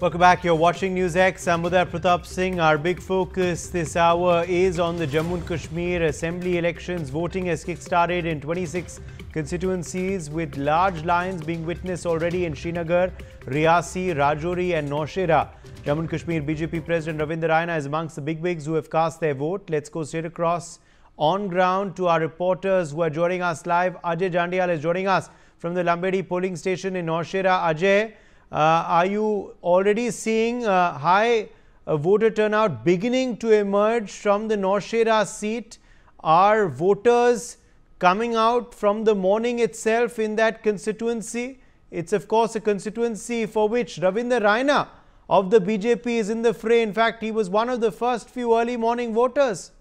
Welcome back. You're watching News X. I'm Uday Pratap Singh. Our big focus this hour is on the Jammu and Kashmir Assembly elections. Voting has kick-started in 26 constituencies with large lines being witnessed already in Srinagar, Riyasi, Rajouri and Naushera. Jammu and Kashmir BJP President Ravinder Raina is amongst the bigwigs who have cast their vote. Let's go straight across on ground to our reporters who are joining us live. Ajay Jandial is joining us from the Lambedi polling station in Naushera. Ajay, are you already seeing high voter turnout beginning to emerge from the Naushera seat? Are voters coming out from the morning itself in that constituency? It's of course a constituency for which Ravinder Raina of the BJP is in the fray. In fact, he was one of the first few early morning voters.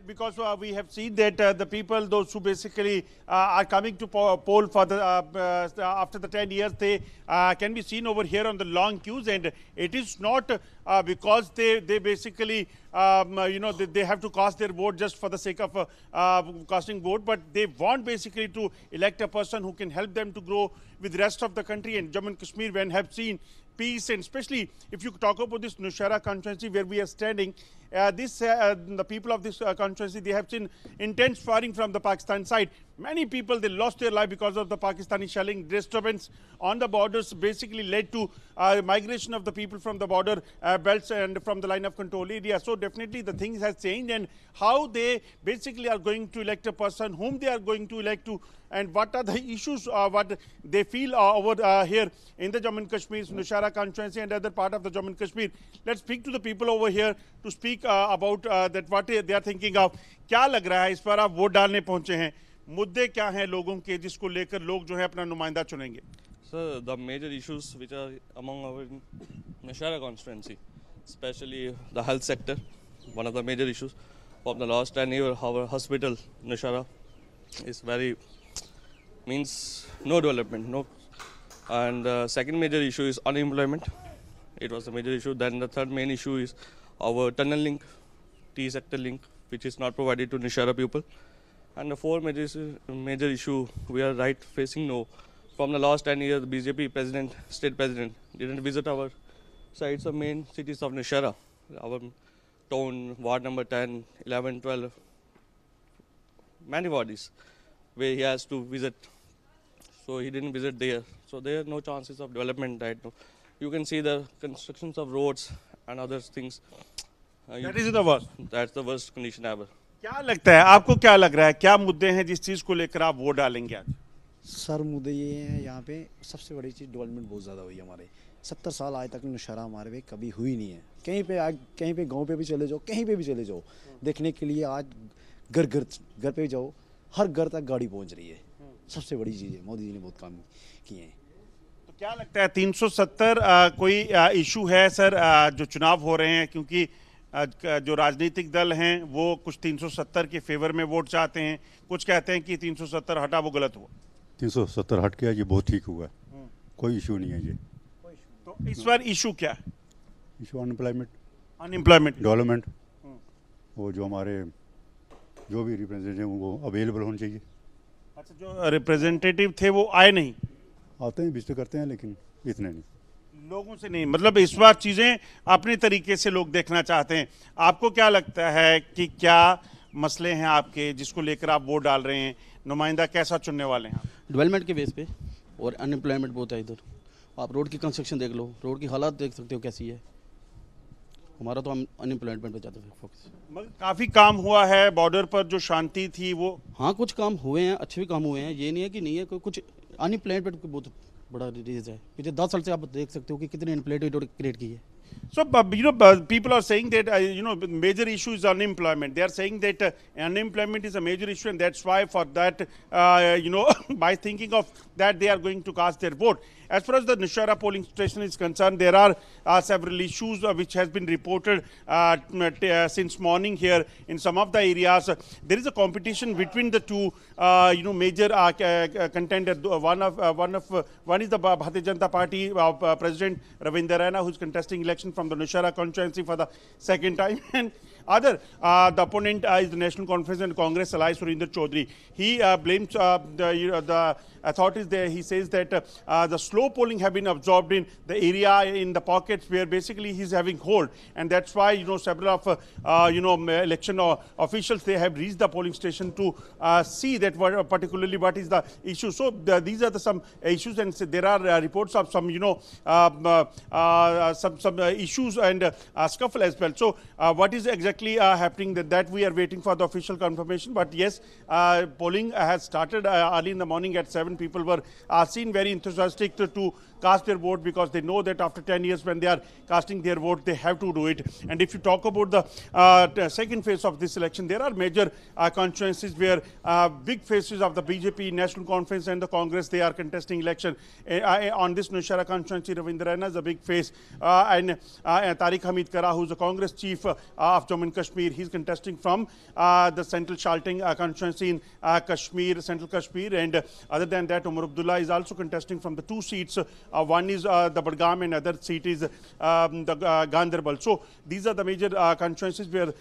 Because we have seen that the people, those who basically are coming to poll for the after the 10 years, they can be seen over here on the long queues, and it is not because they basically they have to cast their vote just for the sake of casting vote, but they want basically to elect a person who can help them to grow with the rest of the country. And Jammu and Kashmir, when have seen peace, and especially if you talk about this Naushera constituency where we are standing, the people of this constituency, they have seen intense firing from the Pakistan side. Many people, they lost their life because of the Pakistani shelling. Disturbance on the borders basically led to migration of the people from the border belts and from the line of control area. So definitely the things has changed, and how they basically are going to elect a person, whom they are going to elect to, and what are the issues, what they feel over here in the Jammu and Kashmir, Naushera constituency and other part of the Jammu and Kashmir. Let's speak to the people over here to speak about that, what they are thinking of. क्या लग रहा है इस पर आप vote डालने पहुंचे हैं, मुद्दे क्या हैं लोगों के जिसको लेकर लोग जो है अपना नुमाइंदा चुनेंगे? So the major issues which are among our Naushera constituency, especially the health sector, one of the major issues. For the last 10 years, our hospital Naushera is very means no development, no. And the second major issue is unemployment. It was a major issue. Then the third main issue is our tunnel link, T sector link, which is not provided to Naushera people. And the fourth major issue, we are right facing no. From the last 10 years, the BJP president, state president, didn't visit our sites of main cities of Naushera, our town, ward number 10, 11, 12, many wards where he has to visit. So he didn't visit there. So there are no chances of development right now. You can see the constructions of roads and other things. That is the worst. That's the worst condition ever. क्या लगता है आपको, क्या लग रहा है, क्या मुद्दे हैं जिस चीज को लेकर आप वोट डालेंगे आज? सर मुद्दे ये हैं, यहाँ पे सबसे बड़ी चीज़ डेवलपमेंट बहुत ज़्यादा हुई है हमारे 70 साल आज तक नौशहरा हमारे पे कभी हुई नहीं है। कहीं पे गांव पे भी चले जाओ, कहीं पे भी चले जाओ, देखने के लिए आज घर पे भी जाओ, हर घर तक गाड़ी पहुँच रही है। सबसे बड़ी चीज़ है, मोदी जी ने बहुत काम किए हैं। तो क्या लगता है 370 कोई इशू है सर जो चुनाव हो रहे हैं, क्योंकि जो राजनीतिक दल हैं वो कुछ 370 के फेवर में वोट चाहते हैं, कुछ कहते हैं कि 370 हटा वो गलत हुआ। 370 हट गया, ये बहुत ठीक हुआ, कोई इशू नहीं है ये। तो इस बार इशू क्या है? इशू अनएम्प्लॉयमेंट, डेवलपमेंट, वो जो हमारे जो भी रिप्रेजेंटेटिव वो अवेलेबल होने चाहिए। अच्छा, जो रिप्रेजेंटेटिव थे वो आए नहीं? आते हैं, विजिट करते हैं, लेकिन इतने नहीं, लोगों से नहीं। मतलब इस बार चीजें अपने तरीके से लोग देखना चाहते हैं। आपको क्या लगता है कि क्या मसले हैं आपके जिसको लेकर आप वोट डाल रहे हैं, नुमाइंदा कैसा चुनने वाले हैं? डेवलपमेंट के बेस पे, और अनएम्प्लॉयमेंट बहुत है इधर। आप रोड की कंस्ट्रक्शन देख लो, रोड की हालात देख सकते हो कैसी है। हमारा तो हम अनएम्प्लॉयमेंट पे ज़्यादा फोकस। काफ़ी काम हुआ है बॉर्डर पर, जो शांति थी वो। हाँ, कुछ काम हुए हैं, अच्छे भी काम हुए हैं, ये नहीं है कि नहीं है। कुछ अनएम्प्लॉयमेंट बहुत बड़ा रीज है। पिछले 10 साल से आप देख सकते हो कि कितने अनएम्प्लॉयमेंट क्रिएट की है। So, people are saying that, major issue is unemployment. They are saying that unemployment is a major issue, and that's why for that, by thinking of that, they are going to cast their vote. As far as the Naushera polling station is concerned, there are several issues which has been reported since morning here in some of the areas. There is a competition between the two, major contenders. One is the Bharatiya Janata Party President Ravinder Raina, who is contesting election from the Naushera constituency for the second time, and Other, the opponent is the National Conference and Congress ally Surinder Chaudhary. He blames the authorities there. He says that the slow polling have been absorbed in the area, in the pockets where basically he's having hold, and that's why several of election officials, they have reached the polling station to see that particularly what is the issue. So these are some issues, and there are reports of some some issues and scuffle as well. So what is exactly happening, that we are waiting for the official confirmation. But yes, polling has started early in the morning at 7. People were seen very enthusiastic to cast their vote, because they know that after 10 years when they are casting their vote, they have to do it. And if you talk about the second phase of this election, there are major constituencies where big faces of the BJP, National Conference and the Congress, they are contesting election. On this Nowshera constituency, Ravinder Raina is a big face, and Tariq Hamid Kara, who's the Congress chief of Jammu and Kashmir, he's contesting from the Central Shalting constituency in Kashmir, Central Kashmir. And other than that, Umar Abdullah is also contesting from the 2 seats. One is the Budgam, and other seat is the Ganderbal. So these are the major constituencies where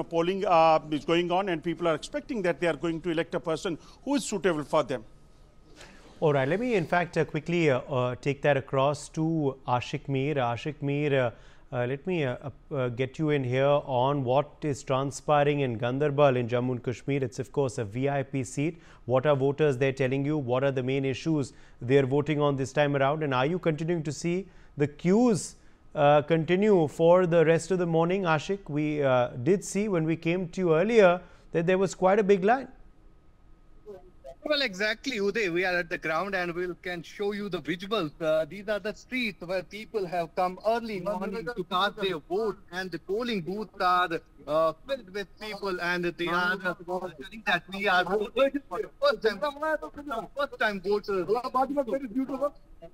polling is going on, and people are expecting that they are going to elect a person who is suitable for them. All right, let me in fact quickly take that across to Ashik Mir. Ashik Mir, let me get you in here on what is transpiring in Ganderbal in Jammu and Kashmir. It's of course a VIP seat. What are voters there telling you? What are the main issues they're voting on this time around? And are you continuing to see the queues continue for the rest of the morning, Ashik? We did see when we came to you earlier that there was quite a big line. Well, exactly, Uday. We are at the ground and we can show you the visuals. These are the streets where people have come early morning to cast their vote, and the polling booths are filled with people, and they are telling that we are voting for the first time voters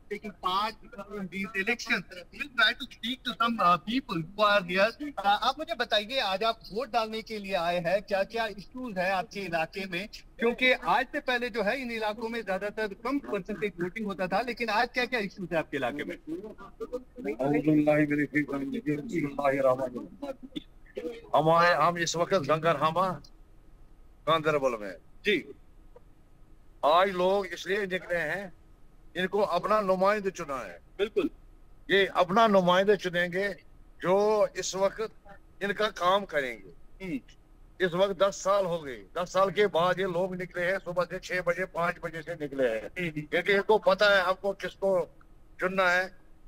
taking part in these elections. We'll try to speak to some people who are here. आप मुझे बताइए, आज आप vote डालने के लिए आए हैं, क्या क्या इश्यूज है आपके इलाके में? क्योंकि आज से पहले जो है इन इलाकों में ज्यादातर कम परसेंटेज वोटिंग होता था, लेकिन आज क्या क्या इश्यूज है आपके इलाके में? हम इस वक्त गंगरहामा गांधरबल में जी आज लोग इसलिए निकले हैं, इनको अपना नुमाइंदा चुना है। बिल्कुल, ये अपना नुमाइंदा चुनेंगे जो इस वक्त इनका काम करेंगे। इस वक्त 10 साल हो गए, 10 साल के बाद ये लोग निकले हैं, सुबह से 6 बजे 5 बजे से निकले हैं, क्योंकि इनको पता है हमको किसको चुनना है,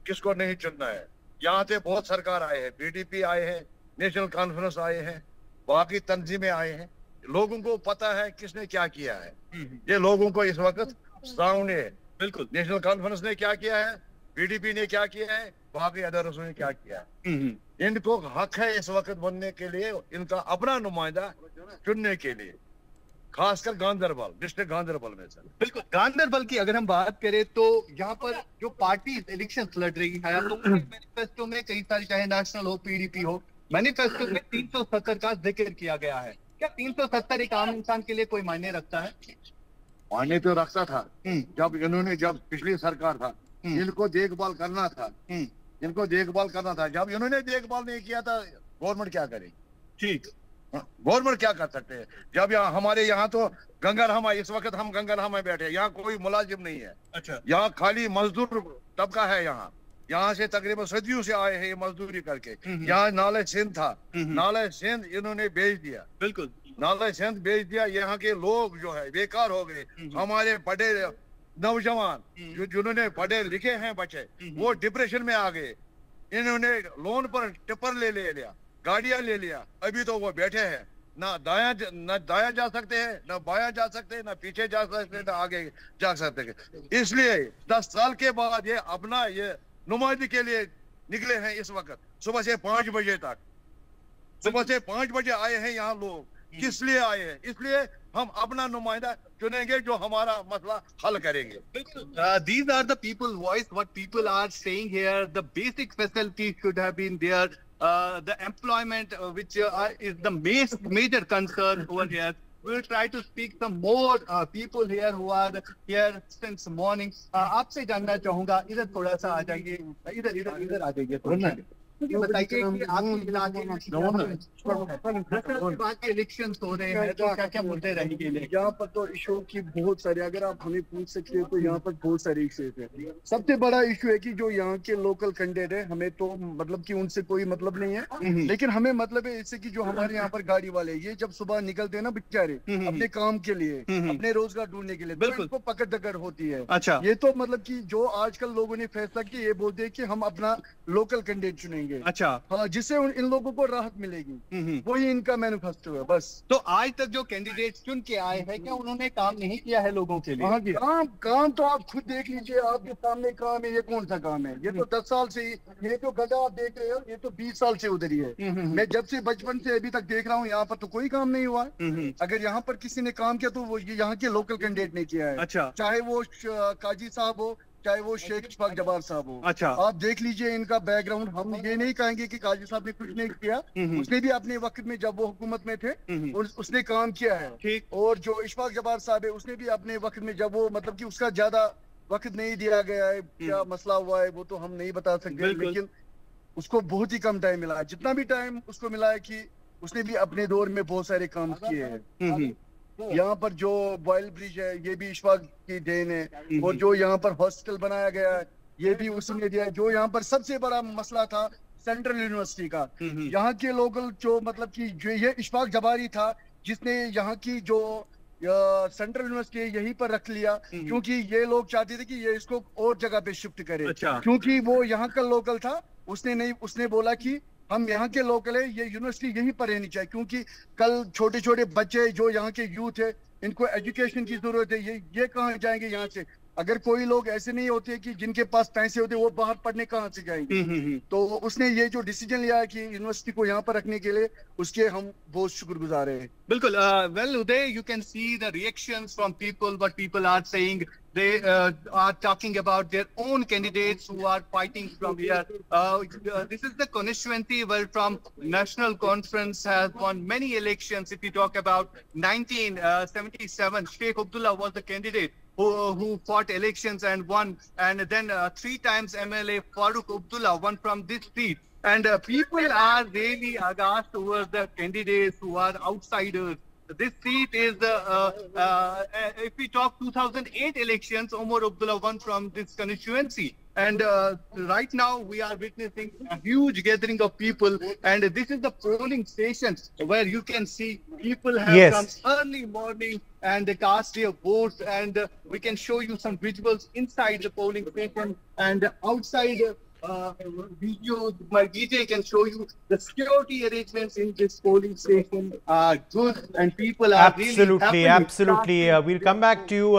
किसको नहीं चुनना है। यहाँ पे बहुत सरकार आए हैं, बीडीपी आए हैं, नेशनल कॉन्फ्रेंस आए हैं, बाकी तंजीमें आए हैं। लोगों को पता है किसने क्या किया है, ये लोगों को इस वक्त सामने है। बिल्कुल, नेशनल कॉन्फ्रेंस ने क्या किया है, बीडीपी ने क्या किया है, बाकी अदर्स ने क्या किया है। इनको हक है इस वक्त बनने के लिए, इनका अपना नुमाइंदा चुनने के लिए, खासकर गांधरबल, डिस्ट्रिक्ट गांधरबल में। सर बिल्कुल, गांधरबल की अगर हम बात करें तो यहाँ पर जो पार्टी इलेक्शन लड़ रही है, तो मैनिफेस्टो में कई सारी, चाहे नेशनल हो, पीडीपी हो, मैनिफेस्टो में 370 का जिक्र किया गया है। क्या 370 एक आम इंसान के लिए कोई मायने रखता है? मायने तो रखता था जब पिछली सरकार था, इनको देखभाल करना था, इनको देखभाल करना था। जब इन्होंने देखभाल नहीं किया था, गवर्नमेंट क्या करे? ठीक, गवर्नमेंट क्या कर सकते हैं? जब हमारे यहाँ तो गंगरहामा, इस वक्त हम गंगरहामा में बैठे, यहाँ कोई मुलाजिम नहीं है। अच्छा, यहाँ खाली मजदूर तबका है। यहाँ से तकरीबन सदियों से आए हैं मजदूरी करके। यहाँ नाले सिंध था, नाले सिंध इन्होंने बेच दिया। बिल्कुल, नाले सिंध बेच दिया। यहाँ के लोग जो है बेकार हो गए। हमारे बड़े नौजवान जिन्होंने पढ़े लिखे हैं बच्चे, वो डिप्रेशन में आ गए। इन्होंने लोन पर टिप्पर ले लिया, गाड़ियां ले लिया, अभी तो वो बैठे हैं, ना दाया जा सकते हैं, ना बाया जा सकते हैं, ना पीछे जा सकते हैं, ना आगे जा सकते हैं। इसलिए 10 साल के बाद ये अपना ये नुमाइंदगी के लिए निकले हैं। इस वक्त सुबह से 5 बजे तक, सुबह से 5 बजे आए हैं यहाँ लोग। किस लिए आए हैं? इसलिए हम अपना नुमाइंदा चुनेंगे जो हमारा मसला हल करेंगे। These are the people voice, what people are saying here. The basic facilities should have been there. The employment, which is the major concern over here. We'll try to speak some more people here who are here since morning. आपसे जानना चाहूंगा, इधर थोड़ा सा आ जाइए, इधर आ जाइए थोड़ा। बताइए कि आपके इलाके में इलेक्शन हो रहे हैं तो क्या क्या मुद्दे रहेंगे? यहाँ पर तो इशू की बहुत सारे, अगर आप हमें पूछ सकते हैं तो यहाँ पर बहुत सारे इशूज है। सबसे बड़ा इशू है कि जो यहाँ के लोकल कैंडिडेट है, हमें तो मतलब कि उनसे कोई मतलब नहीं है, लेकिन हमें मतलब है इससे कि जो हमारे यहाँ पर गाड़ी वाले ये जब सुबह निकलते हैं ना बेचारे अपने काम के लिए, अपने रोजगार ढूंढने के लिए, तो इनको पकड़ दकड़ होती है। अच्छा, ये तो मतलब कि जो आजकल लोगों ने फैसला किया, ये बोलते हैं कि हम अपना लोकल कैंडिडेट चुनेंगे। अच्छा, हाँ, जिससे इन लोगों को राहत मिलेगी, वही इनका मैनिफेस्टो है बस। तो आज तक जो कैंडिडेट चुन के आए हैं, क्या उन्होंने काम नहीं किया है लोगों के लिए? हाँ, काम तो आप खुद देख लीजिए, आपके सामने काम है। ये कौन सा काम है? ये तो 10 साल से, ये तो गड्ढा आप देख रहे हो, ये तो 20 साल से उधर ही है। मैं जब से बचपन से अभी तक देख रहा हूँ, यहाँ पर तो कोई काम नहीं हुआ। अगर यहाँ पर किसी ने काम किया तो वो यहाँ के लोकल कैंडिडेट ने किया है। अच्छा, चाहे वो काजी साहब हो, चाहे वो शेख इशफाक जबार साहब हो। अच्छा, आप देख लीजिए इनका बैकग्राउंड। हम ये नहीं कहेंगे कि काजी साहब ने कुछ नहीं किया, उसने भी अपने वक्त में जब वो हुकूमत में थे उसने काम किया है। ठीक। और जो इशफाक जबार साहब है, उसने भी अपने वक्त में जब वो मतलब कि उसका ज्यादा वक्त नहीं दिया गया है, क्या मसला हुआ है वो तो हम नहीं बता सकते, लेकिन उसको बहुत ही कम टाइम मिला है। जितना भी टाइम उसको मिला है कि उसने भी अपने दौर में बहुत सारे काम किए हैं। यहाँ पर जो बॉयल ब्रिज है, ये भी इशफाक की देन है। और जो यहाँ पर हॉस्पिटल बनाया गया है, ये भी उसने दिया है। जो यहाँ पर सबसे बड़ा मसला था सेंट्रल यूनिवर्सिटी का, यहाँ के लोकल जो मतलब कि जो ये इशफाक जबारी था जिसने यहाँ की जो सेंट्रल यूनिवर्सिटी यहीं पर रख लिया, क्योंकि ये लोग चाहते थे कि ये इसको और जगह पे शिफ्ट करे। अच्छा। क्योंकि वो यहाँ का लोकल था, उसने बोला कि हम यहाँ के लोकल है, ये यूनिवर्सिटी यहीं पर रहनी चाहिए, क्योंकि कल छोटे छोटे बच्चे जो यहाँ के यूथ है, इनको एजुकेशन की जरूरत है। ये कहाँ जाएंगे यहाँ से? अगर कोई लोग ऐसे नहीं होते कि जिनके पास पैसे होते, वो बाहर पढ़ने कहाँ से जाएंगे? तो उसने ये जो डिसीजन लिया है कि यूनिवर्सिटी को यहाँ पर रखने के लिए, उसके हम बहुत शुक्रगुजार हैं। बिल्कुल। Well Uday, you can see the reactions from people, what people are saying. They are talking about their own candidates who are fighting from here. This is the constituency where from National Conference has won many elections. If you talk about 1977, Sheikh Abdullah was the candidate who fought elections and won. And then 3 times MLA Farooq Abdullah won from this seat. And people are really aghast towards the candidates who are outsiders. This seat is if we talk 2008 elections, Omar Abdullah won from this constituency. And right now we are witnessing a huge gathering of people, and this is the polling station where you can see people have come early morning and they cast their votes, and we can show you some visuals inside the polling station and outside. Video, my DJ can show you the security arrangements in this polling station are good, and people are absolutely. We'll come back to you,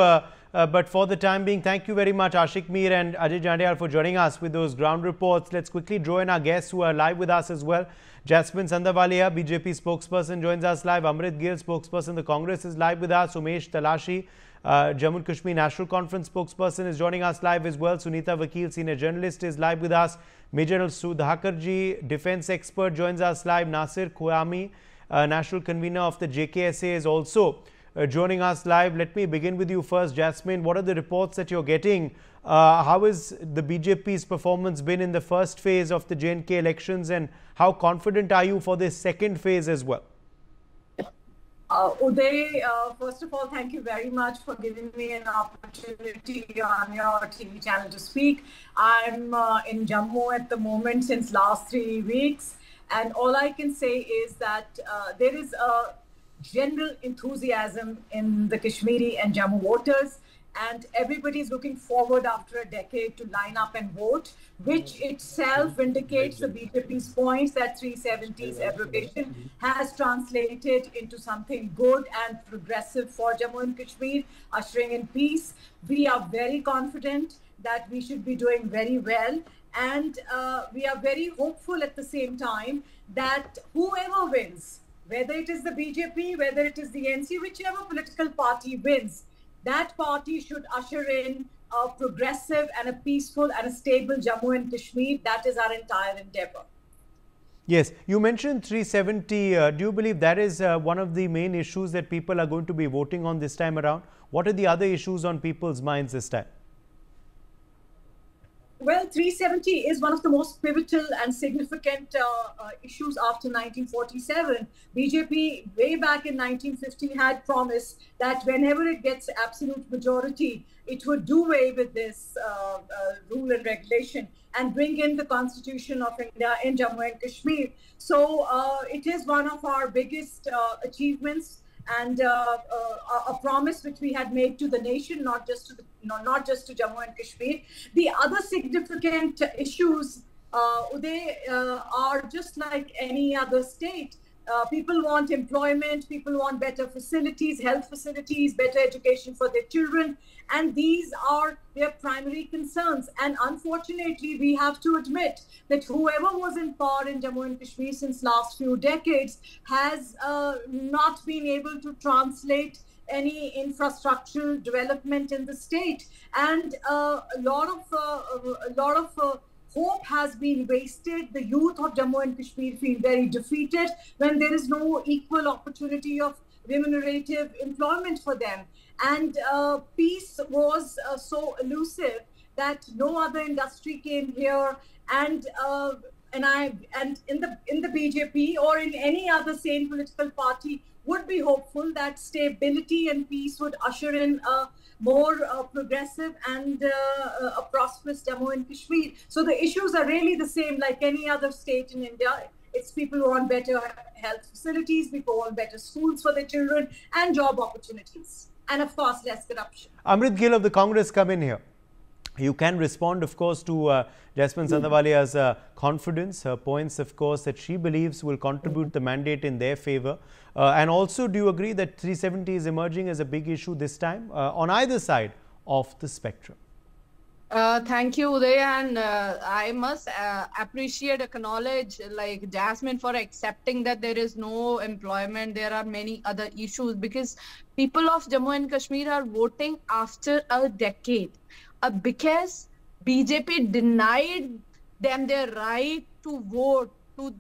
but for the time being, thank you very much, Ashik Mir and Ajay Jandial, for joining us with those ground reports. Let's quickly draw in our guests who are live with us as well. Jasmine Sandavalia, BJP spokesperson, joins us live. Amrit Gill, spokesperson, the Congress, is live with us. Umesh Talashi, Jammu and Kashmir National Conference spokesperson, is joining us live as well. Sunita Vakil, senior journalist, is live with us. Major General Sudhakarji, defense expert, joins us live. Nasir Khouami, national convener of the JKSA, is also joining us live. Let me begin with you first, Jasmine. What are the reports that you're getting? How has the BJP's performance been in the first phase of the J&K elections, and how confident are you for this second phase as well? Uday, first of all, thank you very much for giving me an opportunity on your TV channel to speak. I'm in Jammu at the moment since last 3 weeks, and all I can say is that there is a general enthusiasm in the Kashmiri and Jammu voters, and everybody is looking forward after a decade to line up and vote, which itself indicates the BJP's points that 370's abrogation has translated into something good and progressive for Jammu and Kashmir, ushering in peace. We are very confident that we should be doing very well, and we are very hopeful at the same time that whoever wins, whether it is the BJP, whether it is the NC, whichever political party wins, that party should usher in a progressive and a peaceful and a stable Jammu and Kashmir. That is our entire endeavor. Yes, you mentioned 370. Do you believe that is one of the main issues that people are going to be voting on this time around? What are the other issues on people's minds this time? Well, 370 is one of the most pivotal and significant issues after 1947. BJP, way back in 1950, had promised that whenever it gets absolute majority, it would do away with this rule and regulation and bring in the Constitution of India in Jammu and Kashmir. So it is one of our biggest achievements, and a promise which we had made to the nation, not just to Jammu and Kashmir. The other significant issues, they are just like any other state. People want employment, people want better facilities, health facilities, better education for their children, and these are their primary concerns. And unfortunately, we have to admit that whoever was in power in Jammu and Kashmir since last few decades has not been able to translate any infrastructural development in the state, and a lot of hope has been wasted. The youth of Jammu and Kashmir feel very defeated when there is no equal opportunity of remunerative employment for them. And peace was so elusive that no other industry came here. And in the BJP or in any other sane political party would be hopeful that stability and peace would usher in a more progressive and a prosperous Jammu and Kashmir. So the issues are really the same like any other state in India. It's people who want better health facilities, people want better schools for their children, and job opportunities. And of course, less corruption. Amrit Gill of the Congress, come in here. You can respond, of course, to Jasmine Sandawalia's confidence, her points, of course, that she believes will contribute the mandate in their favor. And also, do you agree that 370 is emerging as a big issue this time on either side of the spectrum? Thank you, Uday, and I must acknowledge like Jasmine for accepting that there is no employment. There are many other issues because people of Jammu and Kashmir are voting after a decade. Because BJP denied them their right to vote, to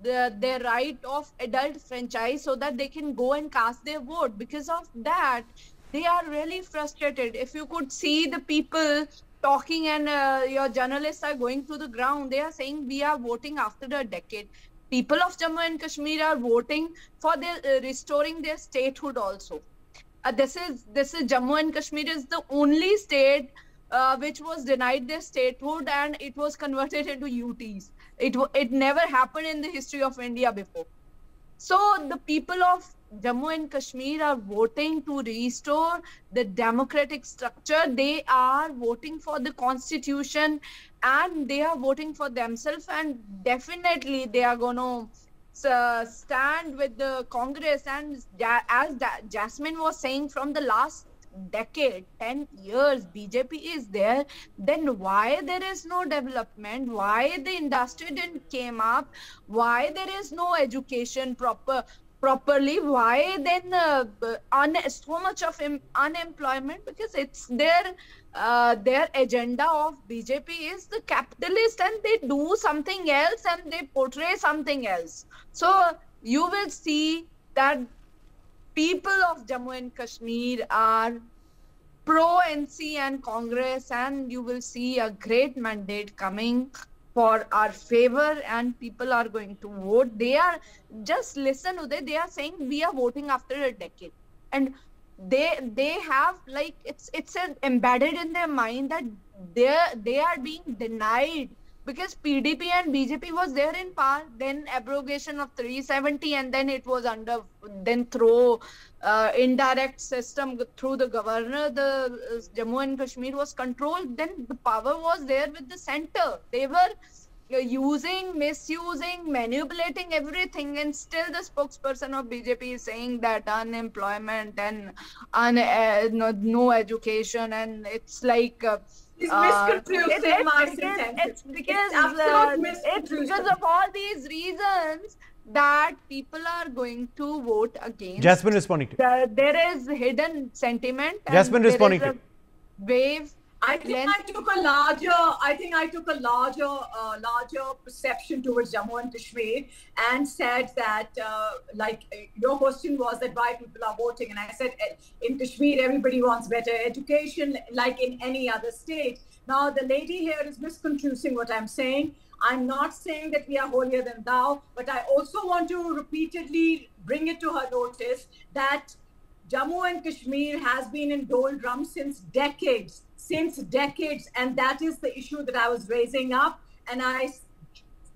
their right of adult franchise so that they can go and cast their vote. Because of that, they are really frustrated. If you could see the people talking and your journalists are going to the ground, they are saying we are voting after a decade. People of Jammu and Kashmir are voting for their restoring their statehood also. This is Jammu and Kashmir is the only state which was denied their statehood and it was converted into UTs. It never happened in the history of India before. So the people of Jammu and Kashmir are voting to restore the democratic structure. They are voting for the constitution and they are voting for themselves, and definitely they are going to stand with the Congress. And as Jasmine was saying, from the last decade, 10 years BJP is there, then why there is no development, why the industry didn't came up, why there is no education properly, why then so much of unemployment? Because it's their agenda of BJP is the capitalist, and they do something else and they portray something else. So you will see that people of Jammu and Kashmir are pro-NC and Congress, and you will see a great mandate coming for our favor, and people are going to vote. They are, just listen, Uday, they are saying we are voting after a decade. And they have, like, it's embedded in their mind that they are being denied. Because PDP and BJP was there in power, then abrogation of 370, and then it was then through indirect system through the governor, the Jammu and Kashmir was controlled. Then the power was there with the center. They were misusing, manipulating everything, and still the spokesperson of BJP is saying that unemployment and no education, and it's like. It's misconstrued. It's because of all these reasons that people are going to vote against. Jasmine responding to. There is hidden sentiment. Jasmine responding to. Wave. I think I took a larger, larger perception towards Jammu and Kashmir, and said that, like your question was that why people are voting, and I said in Kashmir everybody wants better education, like in any other state. Now the lady here is misconstruing what I'm saying. I'm not saying that we are holier than thou, but I also want to repeatedly bring it to her notice that Jammu and Kashmir has been in doldrums since decades, and that is the issue that I was raising up. And I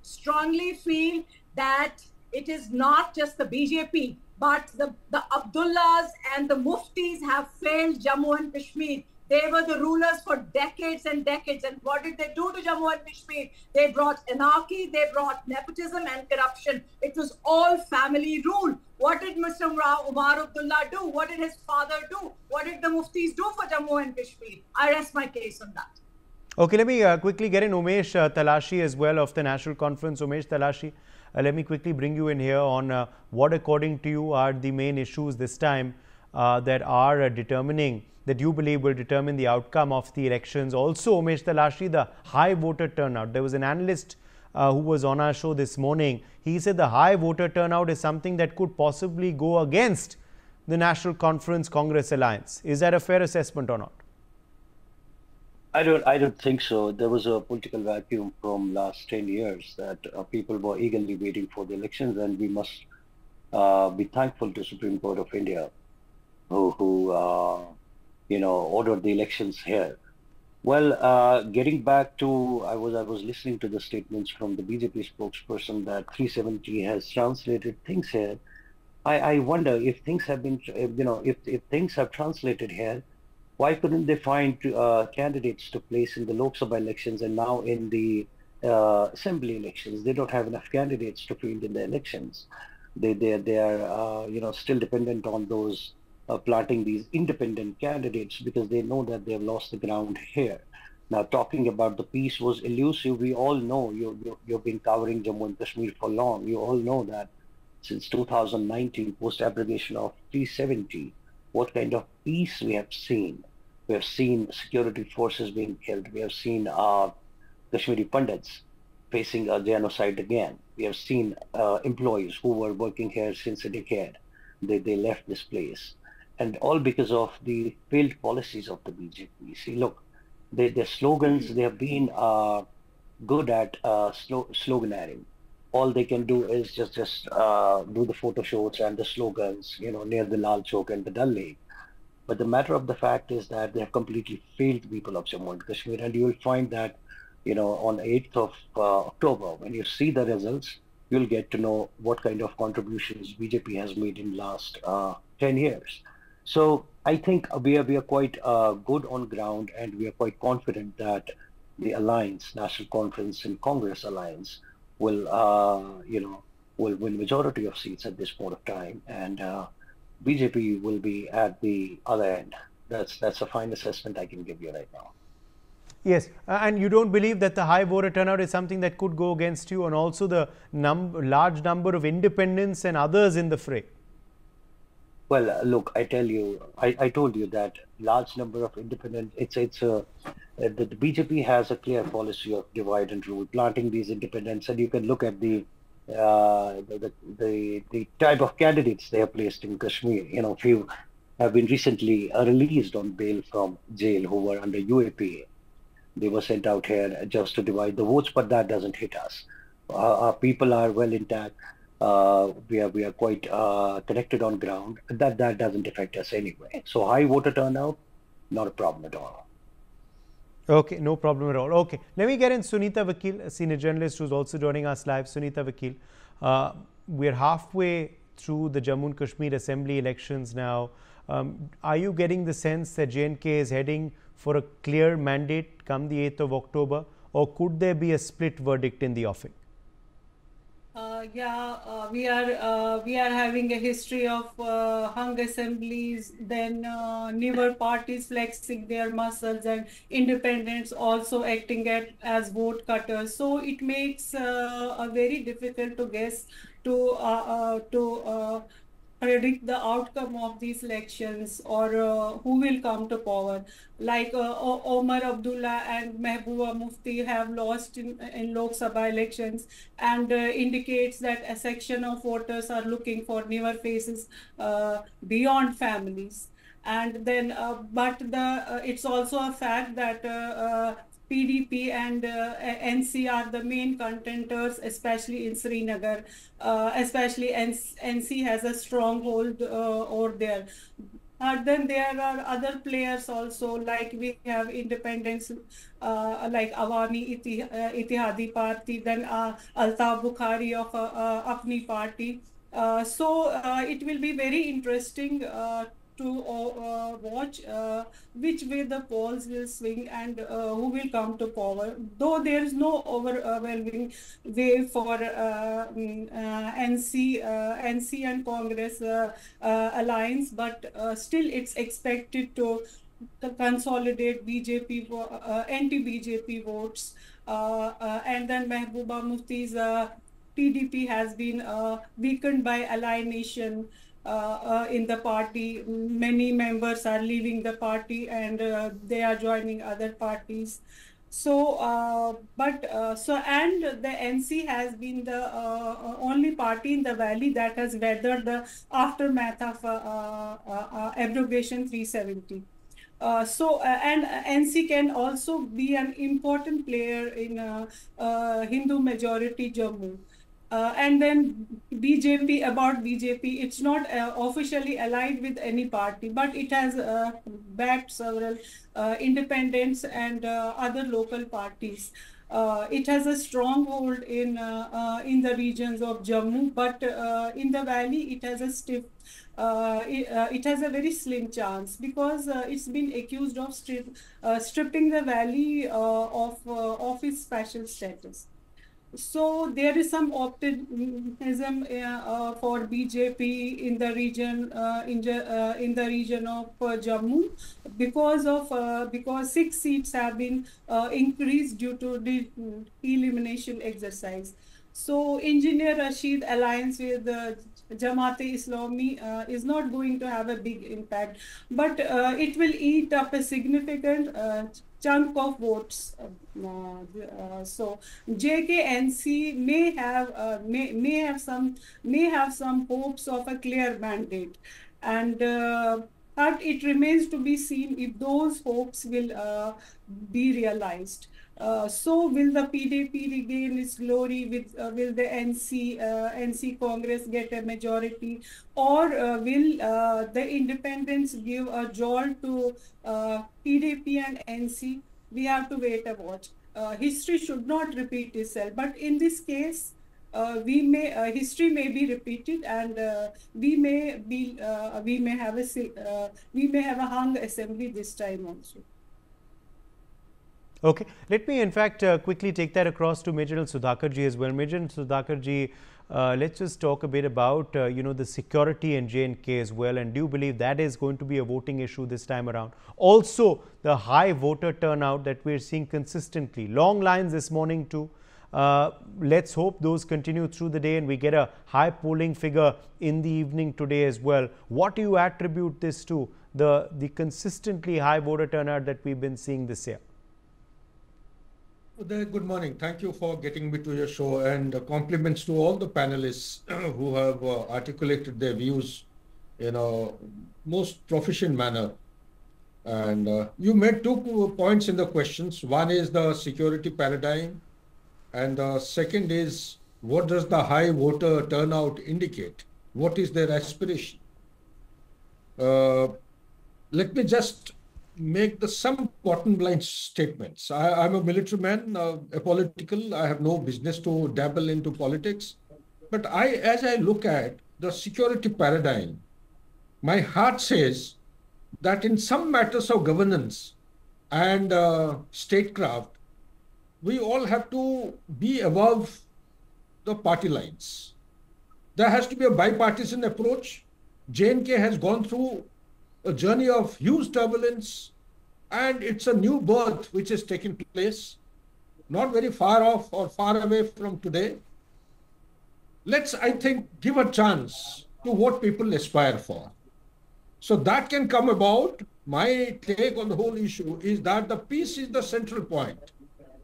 strongly feel that it is not just the BJP, but the Abdullahs and the Muftis have failed Jammu and Kashmir. They were the rulers for decades and decades. And what did they do to Jammu and Kashmir? They brought anarchy, they brought nepotism and corruption. It was all family rule. What did Mr. Umar Abdullah do? What did his father do? What did the Muftis do for Jammu and Kashmir? I rest my case on that. Okay, let me quickly get in Umesh Talashi as well of the National Conference. Umesh Talashi, let me quickly bring you in here on what according to you are the main issues this time that are determining, that you believe will determine the outcome of the elections. Also, Umesh Talashi, the high voter turnout. There was an analyst who was on our show this morning. He said the high voter turnout is something that could possibly go against the National Conference Congress alliance. Is that a fair assessment or not? I don't think so. There was a political vacuum from last 10 years that people were eagerly waiting for the elections, and we must be thankful to Supreme Court of India who ordered the elections here. Well, getting back to, I was listening to the statements from the BJP spokesperson that 370 has translated things here. I wonder if things have been, if things have translated here, why couldn't they find candidates to place in the Lok Sabha elections and now in the assembly elections? They don't have enough candidates to field in the elections. They are still dependent on those planting these independent candidates because they know that they have lost the ground here. Now, talking about the peace was elusive. We all know you've been covering Jammu and Kashmir for long. You all know that since 2019, post-abrogation of 370, what kind of peace we have seen. We have seen security forces being killed. We have seen Kashmiri Pandits facing a genocide again. We have seen employees who were working here since a decade. They left this place. And all because of the failed policies of the BJP. See, look, their slogans, they have been good at sloganeering. All they can do is just do the photo shoots and the slogans, near the Lal Chowk and the Dal Lake. But the matter of the fact is that they have completely failed the people of Jammu and Kashmir. And you will find that, on 8th of October, when you see the results, you'll get to know what kind of contributions BJP has made in last 10 years. So I think we are quite good on ground, and we are quite confident that the alliance, National Conference and Congress alliance, will win majority of seats at this point of time, and BJP will be at the other end. That's a fine assessment I can give you right now. Yes, and you don't believe that the high voter turnout is something that could go against you, and also the large number of independents and others in the fray? Well, look, I tell you, I told you that large number of independent. The BJP has a clear policy of divide and rule, planting these independents, and you can look at the type of candidates they have placed in Kashmir. Few have been recently released on bail from jail who were under UAPA. They were sent out here just to divide the votes, but that doesn't hit us. Our people are well intact. We are quite connected on ground. That doesn't affect us anyway. So high voter turnout, not a problem at all. Okay, no problem at all. Okay, let me get in Sunita Vakil, a senior journalist who's also joining us live. Sunita Vakil, we're halfway through the Jammu and Kashmir Assembly elections now. Are you getting the sense that J&K is heading for a clear mandate come the 8th of October, or could there be a split verdict in the offing? We are having a history of hung assemblies, then newer parties flexing their muscles, and independents also acting as vote cutters. So it makes very difficult to guess to predict the outcome of these elections or who will come to power. Like Omar Abdullah and Mehbooba Mufti have lost in Lok Sabha elections, and indicates that a section of voters are looking for newer faces beyond families. And then, it's also a fact that PDP and NC are the main contenders, especially in Srinagar. Especially NC has a stronghold over there. Then there are other players also, like we have independents like Awami Ittihadi Party, then Altaf Bukhari of Apni Party. So it will be very interesting to watch which way the polls will swing and who will come to power. Though there is no overwhelming way for NC and Congress alliance, but still it's expected to consolidate BJP, anti-BJP votes. And then Mehbooba Mufti's PDP has been weakened by alienation in the party. Many members are leaving the party and they are joining other parties. So, and the NC has been the only party in the valley that has weathered the aftermath of abrogation 370. And NC can also be an important player in Hindu majority Jammu. And then BJP, it's not officially allied with any party, but it has backed several independents and other local parties. It has a stronghold in the regions of Jammu, but in the valley it has a stiff. It has a very slim chance because it's been accused of stripping the valley of its special status. So there is some optimism for BJP in the region in the region of Jammu because 6 seats have been increased due to the elimination exercise. So Engineer Rashid alliance with Jamaat-e-Islami is not going to have a big impact, but it will eat up a significant chunk of votes. So JKNC may have some hopes of a clear mandate, and but it remains to be seen if those hopes will be realized. So will the PDP regain its glory? Will the NC Congress get a majority, or will the independents give a jolt to PDP and NC? We have to wait and watch. History should not repeat itself, but in this case, history may be repeated, and we may have a hung assembly this time also. Okay, let me in fact quickly take that across to Major Sudhakar ji as well. Major Sudhakar ji, let's just talk a bit about the security in J&K as well, and do you believe that is going to be a voting issue this time around? Also, the high voter turnout that we're seeing consistently, long lines this morning too. Let's hope those continue through the day and we get a high polling figure in the evening today as well. What do you attribute this to, the consistently high voter turnout that we've been seeing this year? Good morning. Thank you for getting me to your show, and compliments to all the panelists who have articulated their views in a most proficient manner. And you made 2 points in the questions. One is the security paradigm, and the second is, what does the high voter turnout indicate? What is their aspiration? Let me just make some bottom line statements. I'm a military man, apolitical. I have no business to dabble into politics. But as I look at the security paradigm, my heart says that in some matters of governance and statecraft, we all have to be above the party lines. There has to be a bipartisan approach. J&K has gone through a journey of huge turbulence, and it's a new birth which has taken place, not very far off or far away from today. Let's, I think, give a chance to what people aspire for. So that can come about. My take on the whole issue is that the peace is the central point.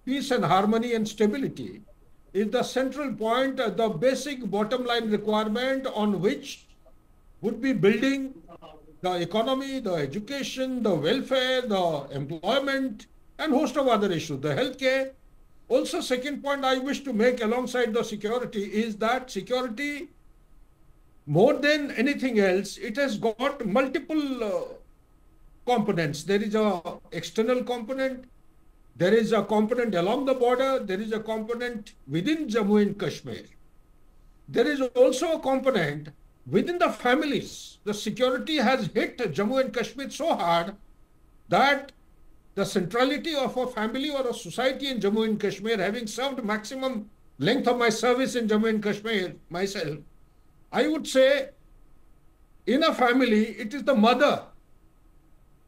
Peace and harmony and stability is the central point, the basic bottom line requirement on which would be building the economy, the education, the welfare, the employment, and host of other issues, the healthcare. Also, second point I wish to make alongside the security is that security, more than anything else, it has got multiple components. There is a external component, there is a component along the border, there is a component within Jammu and Kashmir. There is also a component within the families. The security has hit Jammu and Kashmir so hard that the centrality of a family or a society in Jammu and Kashmir, having served maximum length of my service in Jammu and Kashmir myself, I would say in a family, it is the mother,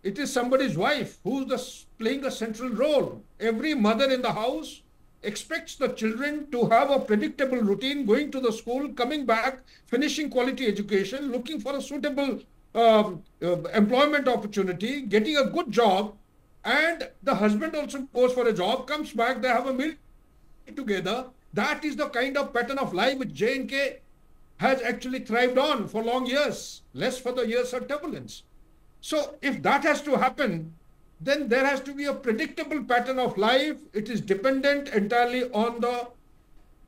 it is somebody's wife who's playing a central role. Every mother in the house expects the children to have a predictable routine, going to the school, coming back, finishing quality education, looking for a suitable employment opportunity, getting a good job, and the husband also goes for a job, comes back, they have a meal together. That is the kind of pattern of life which J&K has actually thrived on for long years, less for the years of turbulence. So if that has to happen, then there has to be a predictable pattern of life. It is dependent entirely on the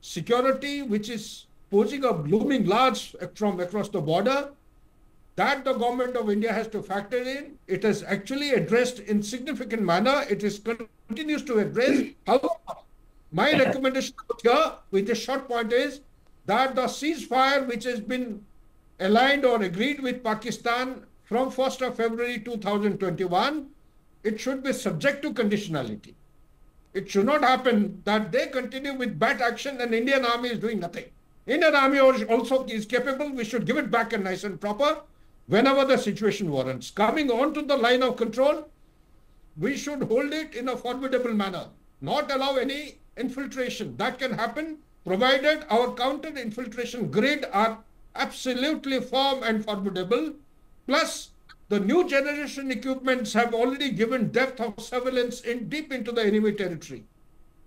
security, which is posing a looming large from across the border, that the government of India has to factor in. It has actually addressed in significant manner. It is continues to address. However, my recommendation here with a short point is that the ceasefire which has been aligned or agreed with Pakistan from 1st of February 2021, it should be subject to conditionality. It should not happen that they continue with bad action and Indian army is doing nothing. Indian army also is capable. We should give it back and nice and proper whenever the situation warrants. Coming on to the line of control, we should hold it in a formidable manner, not allow any infiltration. That can happen provided our counter-infiltration grid are absolutely firm and formidable. Plus, the new generation equipments have already given depth of surveillance deep into the enemy territory.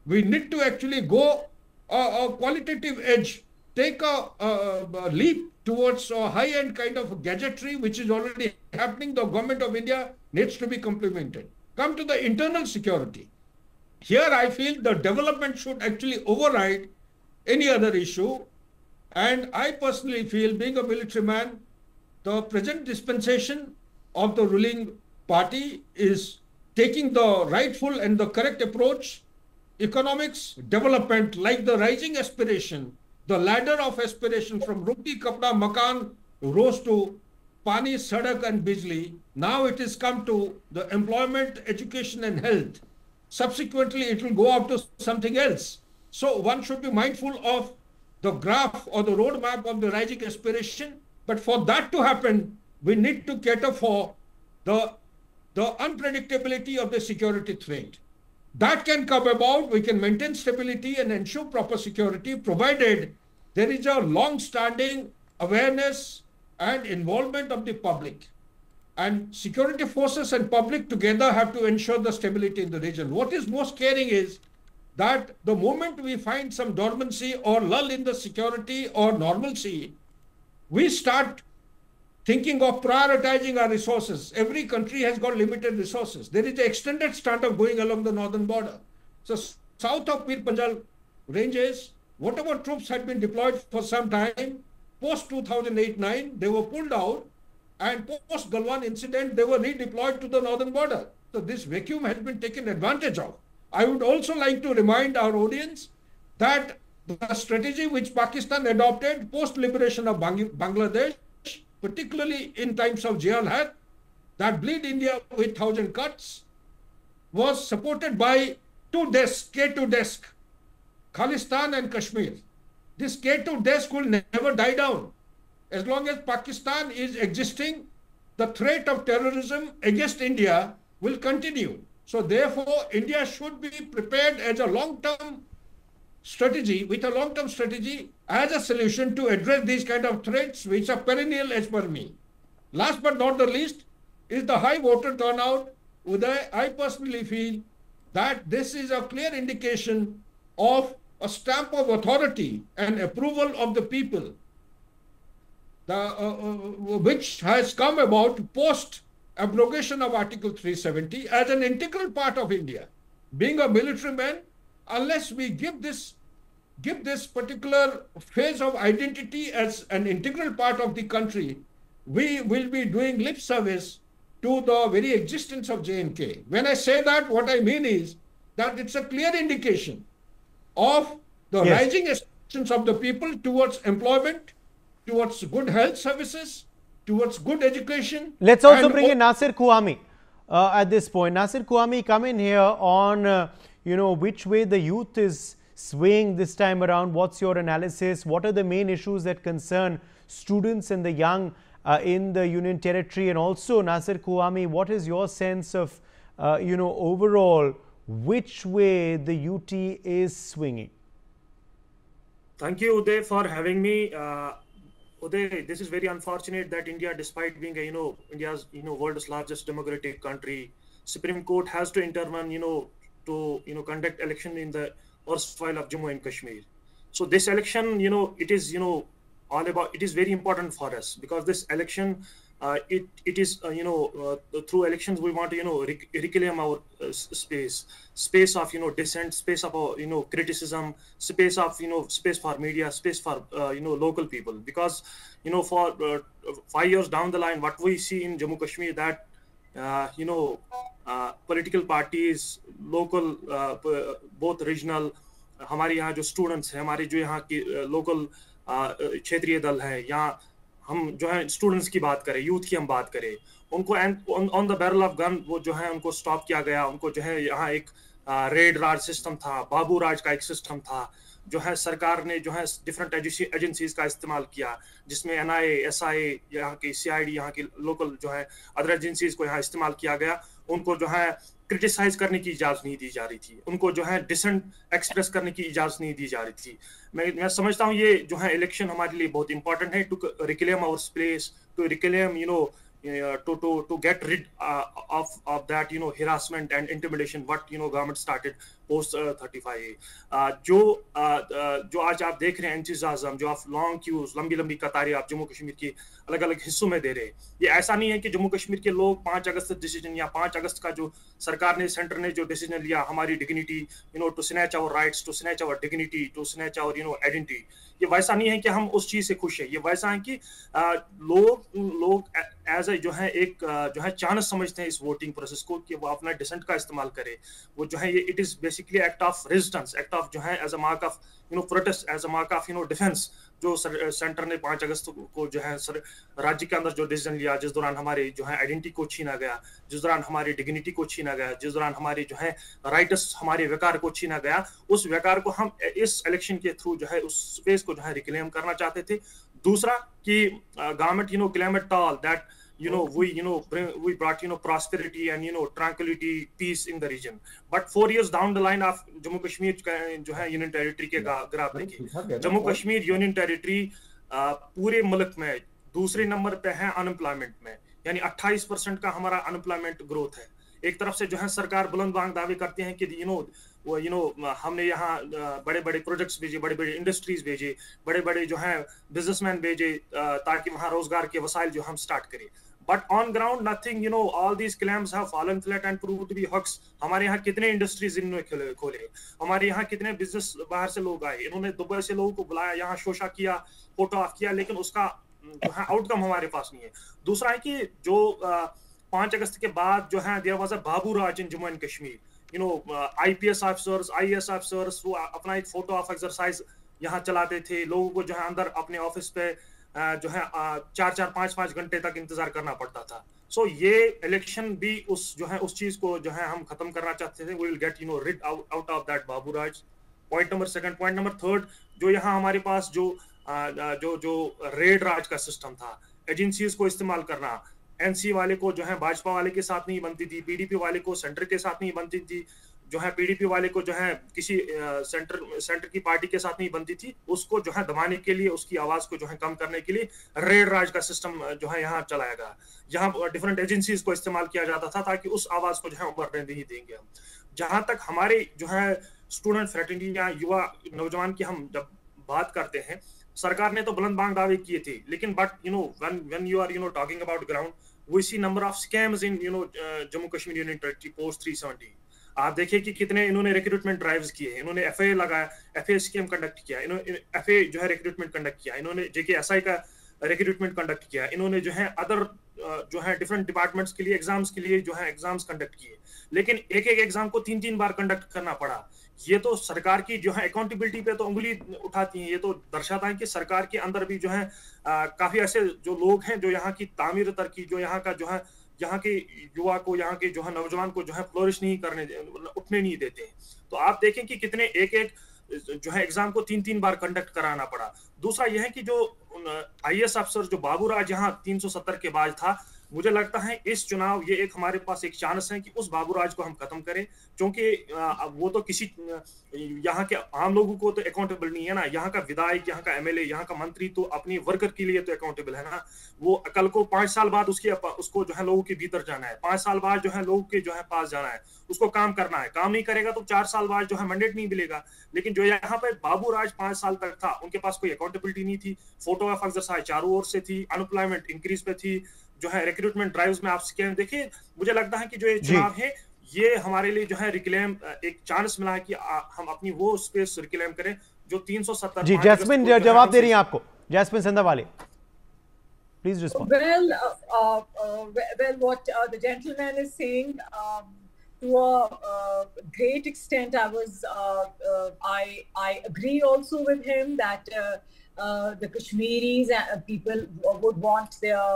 We need to actually go a qualitative edge, take a leap towards a high-end kind of gadgetry, which is already happening. The government of India needs to be complemented. Come to the internal security. Here, I feel the development should actually override any other issue. And I personally feel, being a military man, the present dispensation of the ruling party is taking the rightful and the correct approach. Economics, development, like the rising aspiration, the ladder of aspiration from roti, kapda, makan rose to pani, sadak and bijli. Now it has come to the employment, education and health. Subsequently, it will go up to something else. So one should be mindful of the graph or the roadmap of the rising aspiration. But for that to happen, we need to cater for the unpredictability of the security threat. That can come about. We can maintain stability and ensure proper security, provided there is a long-standing awareness and involvement of the public. And security forces and public together have to ensure the stability in the region. What is most scaring is that the moment we find some dormancy or lull in the security or normalcy, we start thinking of prioritizing our resources. Every country has got limited resources. There is an extended standoff going along the northern border. So south of Mir Panjal ranges, whatever troops had been deployed for some time, post 2008-9, they were pulled out, and post Galwan incident, they were redeployed to the northern border. So this vacuum has been taken advantage of. I would also like to remind our audience that the strategy which Pakistan adopted post-liberation of Bangladesh, particularly in times of Jihad, that bleed India with 1,000 cuts, was supported by two desks, K2 desk, Khalistan and Kashmir. This K2 desk will never die down. As long as Pakistan is existing, the threat of terrorism against India will continue. So therefore, India should be prepared as a long-term strategy, with a long-term strategy as a solution to address these kind of threats which are perennial as per me. Last but not the least is the high voter turnout. Uday, I personally feel that this is a clear indication of a stamp of authority and approval of the people, which has come about post abrogation of Article 370 as an integral part of India. Being a military man, unless we give this particular phase of identity as an integral part of the country, we will be doing lip service to the very existence of J&K. When I say that, what I mean is that it's a clear indication of the rising aspirations of the people towards employment, towards good health services, towards good education. Let's also bring in Nasir Kouami at this point. Nasir Kouami, come in here on, which way the youth is swaying this time around. What's your analysis? What are the main issues that concern students and the young in the Union Territory? And also, Nasir Kouami, what is your sense of, overall, which way the UT is swinging? Thank you, Uday, for having me. Uday, this is very unfortunate that India, despite being India's world's largest democratic country, Supreme Court has to intervene to conduct election in the erstwhile of Jammu and Kashmir. So this election, it is all about, it is very important for us, because this election, it is through elections we want to reclaim our space of dissent, space of criticism, space of space for media, space for local people. Because for 5 years down the line, what we see in Jammu Kashmir, that political parties, local, both regional, हमारे यहाँ जो students हैं, हमारे जो यहाँ की local क्षेत्रीय दल हैं, यहाँ हम जो है स्टूडेंट्स की बात करें, यूथ की हम बात करें, उनको on the barrel of gun वो जो है उनको स्टॉप किया गया. उनको जो है यहाँ एक रेड राज सिस्टम था, बाबू राज का एक सिस्टम था, जो है सरकार ने जो है डिफरेंट एजेंसीज का इस्तेमाल किया, जिसमें NIA, SIA, यहाँ की CID, यहाँ की लोकल जो है अदर एजेंसीज को यहाँ इस्तेमाल किया गया. उनको जो है क्रिटिसाइज करने की इजाजत नहीं दी जा रही थी, उनको जो है डिसेंट एक्सप्रेस करने की इजाजत नहीं दी जा रही थी. मैं समझता हूँ ये जो है इलेक्शन हमारे लिए बहुत इंपॉर्टेंट है, to reclaim our space, to reclaim to get rid of that harassment and intimidation what government started post 35A. जो आज आप देख रहे हैं इंतजाम, जो आप लॉन्ग क्यूज, लंबी कतारें आप जम्मू कश्मीर की अलग अलग हिस्सों में दे रहे हैं, ये ऐसा नहीं है कि जम्मू कश्मीर के लोग 5 अगस्त डिसीजन या 5 अगस्त का जो सरकार ने, सेंटर ने जो डिसीजन लिया, हमारी dignity to snatch our rights, to snatch our dignity, to snatch our identity, ये वैसा नहीं है कि हम उस चीज से खुश है. ये वैसा है कि लोग एज ए जो है एक जो है चांस समझते हैं इस वोटिंग प्रोसेस को, कि वो अपना डिसेंट का इस्तेमाल करे. वो जो है ये it is basically act of resistance, act of जो है as a mark of protest, as a mark of defence, जो सेंटर ने 5 अगस्त को जो है राज्य के अंदर जो डिसीजन लिया, जिस दौरान हमारे जो है आइडेंटिटी को छीना गया, जिस दौरान हमारी डिग्निटी को छीना गया, जिस दौरान हमारे जो है राइट्स, हमारे वकार को छीना गया, उस वकार को हम इस इलेक्शन के थ्रू जो है उस स्पेस को जो है रिक्लेम करना चाहते थे. दूसरा कि government claim it all that we brought prosperity and tranquility, peace in the region, but 4 years down the line of Jammu Kashmir जो है यूनियन टेरिटरी के ग्राफ देखिए, जम्मू कश्मीर यूनियन टेरिटरी पूरे मुल्क में दूसरे नंबर पे है अनएम्प्लॉयमेंट में, यानी 28% का हमारा अनएम्प्लॉयमेंट ग्रोथ है. एक तरफ से जो है सरकार बुलंद दावे करते हैं कि हमने यहाँ बड़े बड़े प्रोजेक्ट्स भेजे, बड़े बड़े इंडस्ट्रीज भेजे, बड़े बड़े जो है बिजनेसमैन भेजे, ताकि वहाँ रोजगार के वसाइल जो हम स्टार्ट करें. But on ground, nothing, all these claims have fallen flat and proved to be hoax. हमारे यहाँ कितने इंडस्ट्रीज इन्होंने खोले, हमारे यहाँ कितने बिजनेस बाहर से लोग आए, इन्होंने दुबई से लोगों को बुलाया, यहाँ शोशा किया, फोटो ऑफ किया, लेकिन उसका जो है आउटकम हमारे पास नहीं है. दूसरा है कि जो 5 अगस्त के बाद जो है there was a babu raj in Jammu and Kashmir, IPS officers, IAS officers वो अपना एक फोटो ऑफ एक्सरसाइज यहाँ चलाते थे, लोगों को जो है अंदर अपने ऑफिस पे जो है 4-4, 5-5 घंटे तक इंतजार करना पड़ता था. सो ये इलेक्शन भी उस चीज को जो है हम खत्म करना चाहते थे. We will get rid out of that babu raj. Point number 2. Point number 3, जो यहाँ हमारे पास जो रेड राज का सिस्टम था, एजेंसीज को इस्तेमाल करना, NC वाले को जो है भाजपा वाले के साथ नहीं बनती थी, PDP वाले को सेंटर के साथ नहीं बनती थी, जो है पीडीपी वाले को जो है किसी सेंटर की पार्टी के साथ नहीं बनती थी, उसको जो है दबाने के लिए, उसकी आवाज को जो है कम करने के लिए रेड राज का सिस्टम जो है यहाँ चलाया गया। यहाँ डिफरेंट एजेंसीज को इस्तेमाल किया जाता था ताकि उस आवाज को जो है उभरने नहीं देंगे हम। जहां तक हमारे जो है स्टूडेंट फ्रेटर्निटी या युवा नौजवान की हम जब बात करते हैं, सरकार ने तो बुलंद बांग दावे किए थे, लेकिन but when you are talking about ground, we see number of scams in Jammu Kashmir union territory post 370। आप देखिए कि कितने इन्होंने रिक्रूटमेंट ड्राइव्स किए हैं, इन्होंने एफए लगाया, एफए स्कीम कंडक्ट किया, इन्होंने एफए जो है रिक्रूटमेंट कंडक्ट किया, इन्होंने जेकेएसआई का रिक्रूटमेट कंडक्ट किया, इन्होंने जो है अदर जो है डिफरेंट डिपार्टमेंट्स के लिए एग्जाम्स जो है एग्जाम्स कंडक्ट किए, लेकिन एक एग्जाम को 3 बार कंडक्ट करना पड़ा। ये तो सरकार की जो है अकाउंटेबिलिटी पे तो उंगली उठाती है। ये तो दर्शाता है कि सरकार के अंदर भी जो है काफी ऐसे जो लोग हैं जो यहाँ की तामीर तरक्की, जो यहाँ का जो है यहाँ के युवा को, यहाँ के जो है नौजवान को जो है फ्लोरिश नहीं करने, उठने नहीं देते हैं। तो आप देखें कि कितने एक जो है एग्जाम को 3 बार कंडक्ट कराना पड़ा। दूसरा यह है कि जो आईएएस अफसर जो बाबूराज यहाँ 370 के बाद था, मुझे लगता है इस चुनाव ये एक हमारे पास एक चांस है कि उस बाबूराज को हम खत्म करें, क्योंकि वो तो किसी यहाँ के आम लोगों को तो अकाउंटेबल नहीं है ना। यहाँ का विधायक, यहाँ का एमएलए, यहाँ का मंत्री तो अपनी वर्कर के लिए तो अकाउंटेबल है ना। वो कल को 5 साल बाद उसको जो है लोगों के भीतर जाना है, 5 साल बाद जो है लोगों के जो है पास जाना है, उसको काम करना है। काम नहीं करेगा तो 4 साल बाद जो है मैंडेट नहीं मिलेगा। लेकिन जो यहाँ पे बाबूराज 5 साल तक था, उनके पास कोई अकाउंटेबिलिटी नहीं थी, फोटो ऑफ एक्सरसाइज चारों ओर से थी, अनएम्प्लॉयमेंट इंक्रीज पे थी, जो है रिक्रूटमेंट ड्राइव्स में आप स्कैम देखिए। मुझे लगता है कि जो ये चुनाव है ये हमारे लिए जो है रिक्लेम एक चांस मिला है कि हम अपनी वो स्पेस रिक्लेम करें जो 370। जी जैस्मिन जवाब दे रही हैं आपको, Jasmine Sandhawale, please respond. Well, what the gentleman is saying, to a great extent, I agree also with him that the Kashmiris people would want their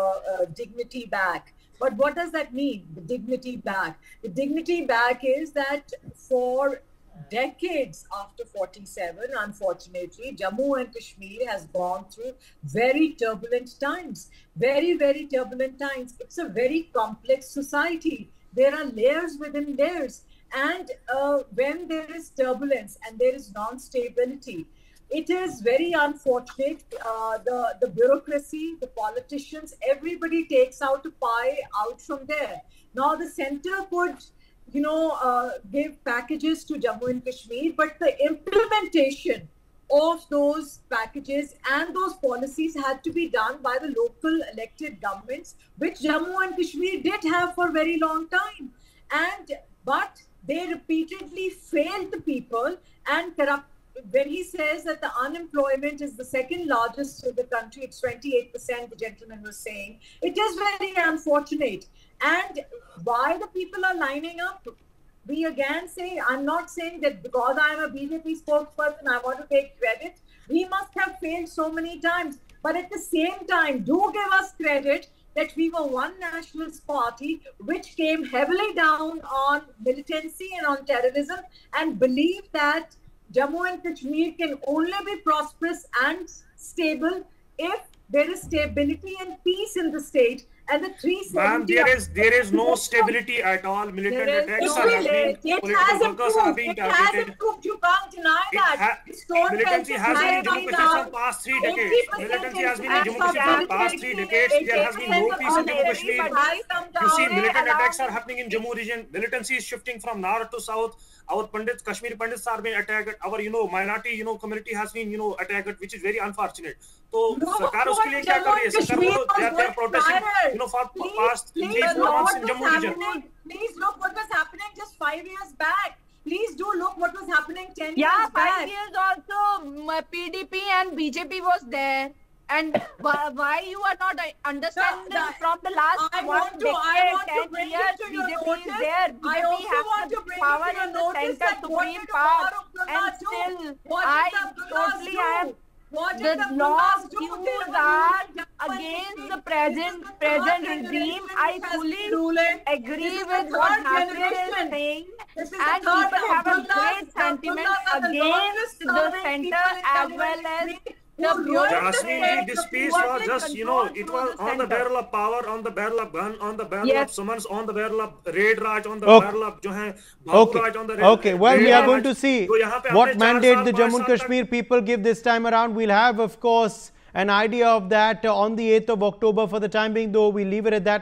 dignity back. But what does that mean, the dignity back? The dignity back is that for decades after 47, unfortunately, Jammu and Kashmir has gone through very turbulent times, very, very turbulent times. It's a very complex society. There are layers within layers. And when there is turbulence and there is non-stability, it is very unfortunate. The bureaucracy, the politicians, everybody takes out a pie out from there. Now the center could, give packages to Jammu and Kashmir, but the implementation of those packages and those policies had to be done by the local elected governments, which Jammu and Kashmir did have for a very long time. But they repeatedly failed the people and corrupt. When he says that the unemployment is the second largest in the country, it's 28%, the gentleman was saying, it is very unfortunate. And why the people are lining up, we again say, I'm not saying that because I'm a BJP spokesperson, I want to take credit. We must have failed so many times. But at the same time, do give us credit that we were one nationalist party which came heavily down on militancy and on terrorism and believed that Jammu and Kashmir can only be prosperous and stable if there is stability and peace in the state. And the 370. Ma'am, there is no stability at all. Militant attacks are happening. Political workers are being targeted. You can't deny that. Militancy has been in Jammu Kashmir for past 3 decades. Militancy has been in Jammu Kashmir for past 3 decades. There has been no peace in Jammu Kashmir. You see, militant attacks are happening in Jammu region. Militancy is shifting from north to south. Our Pandits, Kashmiri Pandits are being attacked. Our, minority, community has been, attacked, which is very unfortunate. So, सरकार उसके लिए क्या कर रही है? सरकार they are protesting, for past 3-4 months in Jammu region. Please look what was happening just 5 years back. Please do look what was happening 10 years back. Yeah, 5 years also PDP and BJP was there. And why you are not understanding from the last I want to bring it to your notice. Is there. I also want to bring power it to your in the notice center, that what supreme did power, Umar and do? still What I did the totally do? am. What did The the laws do? used They were are ruling against the present regime. I fully agree with what Nasir is saying, and people have a great sentiment against the center as well as Jasmine ji, this piece was just, you know, it was on the barrel of power, on the barrel of gun, on the barrel of summons, on the barrel of raid raj, on the barrel of jo hai, Raj, on the raid. Okay, well, we are going to see what mandate the Jammu and Kashmir people give this time around. We'll have, of course, an idea of that on the 8th of October. For the time being, though, we leave it at that.